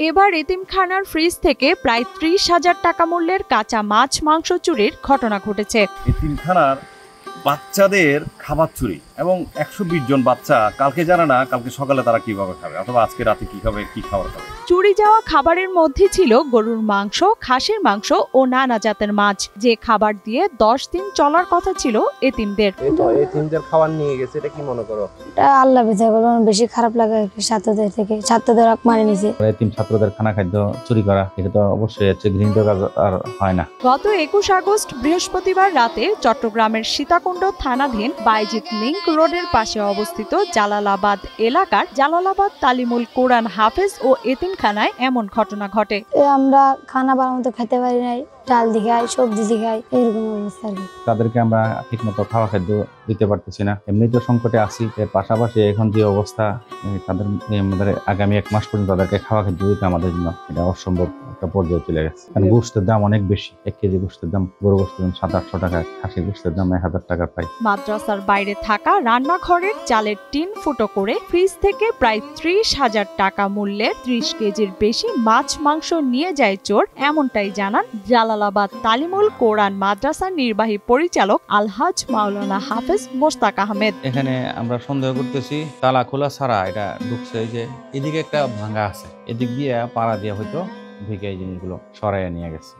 এবার এতিমখানার ফ্রিজ থেকে প্রায় ৩০,০০০ টাকা মূল্যের কাঁচা মাছ মাংস চুরির ঘটনা ঘটেছে। এতিমখানার বাচ্চাদের খাবার চুরি এবং ১২০ জন বাচ্চা কালকে জানে না কালকে সকালে তারা কিভাবে খাবে অথবা আজকে রাতে কি খাবে, কি খাবার খাবে। চুরি যাওয়া খাবারের মধ্যে ছিল গরুর মাংস, খাসির মাংস ও নানা জাতের মাছ, যে খাবার দিয়ে ১০ দিন চলার কথা ছিল এতিমদের। এতিমদের খাবার নিয়ে গেছে, এটা কি মনে করো? এটা আল্লাহ বেঁচে গেল, বেশি খারাপ লাগে ছাত্রদের থেকে, ছাত্রদের মারে নিছে। এতিম ছাত্রদের খানা খাদ্য চুরি করা, এটা তো অবশ্যই ঘৃণিত কাজ আর হয় না। গত ২১ আগস্ট বৃহস্পতিবার রাতে চট্টগ্রামের সীতাকুণ্ড থানাধীন বাইজিৎ লিংক রোডের পাশে অবস্থিত জালালাবাদ এলাকার জালালাবাদ তালিমুল কোরআন হাফেজ ও এতিমখানায় এমন ঘটনা ঘটে। আমরা খানা বানাতে খেতে পারি নাই, ডাল দিয়ে খাই, সবজি দিয়ে খাই, এরকম অবস্থা আর কি। তাদেরকে আমরা ঠিক মতো খাওয়া খাদ্য দিতে পারতেছি না, এমনিতে সংকটে আছি। এর পাশাপাশি এখন যে অবস্থা, তাদের আমাদের আগামী ১ মাস পর্যন্ত তাদেরকে খাওয়া খাদ্য দিতে আমাদের জন্য এটা অসম্ভব একটা পর্যায়ে চলে গেছে। কারণ গোশতের দাম অনেক বেশি, ১ কেজি গোশতের দাম, গরু গোশতের দাম ৭০০-৮০০ টাকা, খাসি গোশতের দাম ১,০০০ টাকা পাই। মাদ্রাসার বাইরে থাকা রান্নাঘরের চালের টিন ফুটো করে ফ্রিজ থেকে প্রায় ৩০,০০০ টাকা মূল্যের ৩০ কেজির বেশি মাছ মাংস নিয়ে যায় চোর, এমনটাই জানান জালালাবাদ তালিমুল কোরআন মাদ্রাসার নির্বাহী পরিচালক আলহাজ মাওলানা হাফেজ মোস্তাক আহমেদ। এখানে আমরা সন্দেহ করতেছি তালা খোলা ছাড়া এটা ঢুকছে, যে এদিকে একটা ভাঙা আছে, এদিক দিয়ে পাড়া দিয়ে হয়তো ঢুকে এই জিনিসগুলো সরাইয়া নিয়ে গেছে।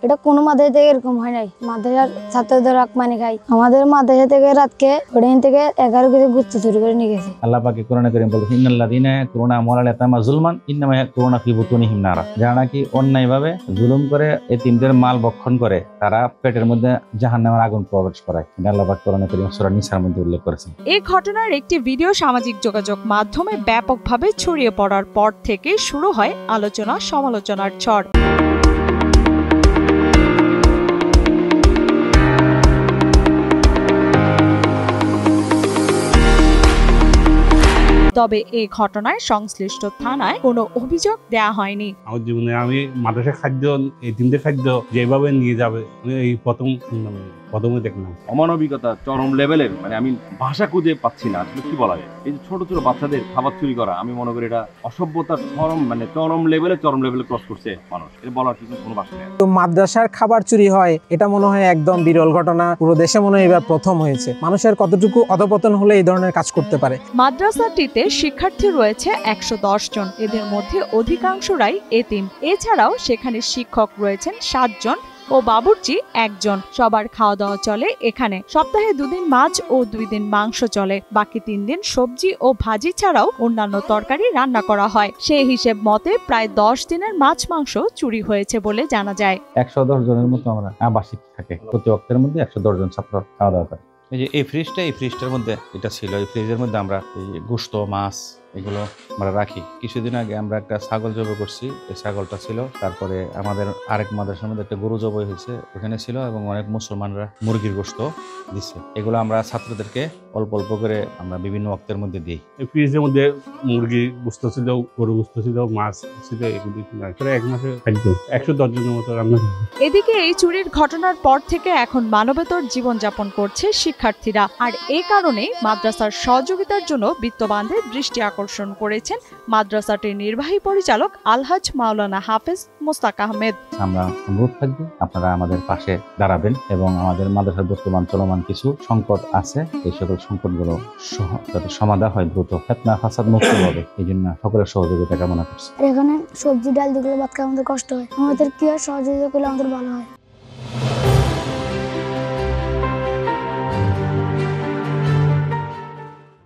এটা কোনো মাদ্রাসা থেকে এরকম হয় নাই, মাদ্রাসার ছাত্রদের মানে খাই। আমাদের মাদ্রাসা থেকে রাতকে ওদিন থেকে ১১ কেজি গুস্ত চুরি করে নিয়ে গেছে। আল্লাহ পাকে কোরআনে কারীম বলতেছে ইন্নাল্লাযীনা ইয়াকুলুনা আমওয়ালাল ইয়াতামা যুলমান ইন্নামা ইয়াকুলুনা ফি বুতুনিহিম নারা। যারা নাকি অন্যায়ভাবে জুলুম করে এতিমদের মাল ভক্ষণ করে, তারা পেটের মধ্যে জাহান্নামের আগুন প্রবেশ করায়। এটা আল্লাহ পাক কোরআনে কারীম সূরা নিসার মধ্যে উল্লেখ করেছেন। এই ঘটনার একটি ভিডিও সামাজিক যোগাযোগ মাধ্যমে ব্যাপকভাবে ছড়িয়ে পড়ার পর থেকে শুরু হয় আলোচনা সমালোচনার ঝড়। তবে এই ঘটনায় সংশ্লিষ্ট থানায় কোনো অভিযোগ দেয়া হয়নি। আমার জীবনে আমি মাদ্রাসা খাদ্য, এতিমদের খাদ্য যেভাবে নিয়ে যাবে এই প্রথমে দেখলাম। অমানবিকতা চরম লেভেলের, মানে আমি ভাষা খুঁজে পাচ্ছি না আসলে কি বলা যায়। এই যে ছোট ছোট বাচ্চাদের খাবার চুরি করা, আমি মনে করি এটা অসভ্যতার চরম লেভেলে ক্রস করছে মানুষ। এটা বলার কোনো ভাষা নেই। তো মাদ্রাসার খাবার চুরি হয়, এটা মনে হয় একদম বিরল ঘটনা, পুরো দেশে মনে হয় এবার প্রথম হয়েছে। মানুষের কতটুকু অধপতন হলে এই ধরনের কাজ করতে পারে। মাদ্রাসাটিতে শিক্ষার্থী রয়েছে ১১০ জন, এদের মধ্যে অধিকাংশরাই এতিম। এছাড়াও সেখানে শিক্ষক রয়েছেন ৭ জন ও বাবুর্চি ১ জন। সবার খাওয়া দাওয়া চলে এখানে। সপ্তাহে ২ দিন মাছ ও ২ দিন মাংস চলে, বাকি ৩ দিন সবজি ও ভাজি ছাড়াও অন্যান্য তরকারি রান্না করা হয়। সেই হিসেব মতে প্রায় ১০ দিনের মাছ মাংস চুরি হয়েছে বলে জানা যায়। ১১০ জনের মতো আমরা আবাসিক থাকে, প্রতি ওয়াক্তের মধ্যে ১১০ জন ছাত্র খাওয়া দাওয়া করে। এই যে এই ফ্রিজটার মধ্যে এটা ছিল, এই ফ্রিজের মধ্যে আমরা এই গোশত, মাছ এগুলো আমরা রাখি। কিছুদিন আগে আমরা একটা ছাগল জবাই করছি, এই ছাগলটা ছিল। তারপরে আমাদের আরেক মাদ্রাসার মধ্যে একটা গরু জবাই হয়েছে, ওখানে ছিল, এবং অনেক মুসলমানরা মুরগির গোশত দিচ্ছে। এগুলো আমরা ছাত্রদেরকে অল্প অল্প করে আমরা বিভিন্ন ওয়াক্তের মধ্যে দিই। এই ফ্রিজের মধ্যে মুরগি গোশত ছিল, গরু গোশত ছিল, মাছ ছিল, এগুলো প্রায় ১ মাসের খাদ্য ১১০ জনের মতো রান্না। এদিকে এই চুরির ঘটনার পর থেকে এখন মানবেতর জীবনযাপন করছে শিক্ষার্থীরা, আর এই কারণে মাদ্রাসার সহযোগিতার জন্য বিত্তবানদের দৃষ্টি আকর্ষণ করেছেন মাদ্রাসাটির নির্বাহী পরিচালক আলহাজ মাওলানা হাফেজ মোস্তাক আহমেদ। আমরা অনুরোধ থাকবো আপনারা আমাদের পাশে দাঁড়াবেন, এবং আমাদের মাদ্রাসার বর্তমান চলমান কিছু সংকট আছে, এই সকল সংকটগুলো যাতে সমাধান হয় দ্রুত, ফিতনা ফাসাদ মুক্ত হবে, এই জন্য সকলের সহযোগিতা কামনা করছি। এখানে সবজি ডাল দিলে ভাত খাওয়া আমাদের কষ্ট হয়, আমাদের কি আর সহযোগিতা করলে আমাদের ভালো হয়।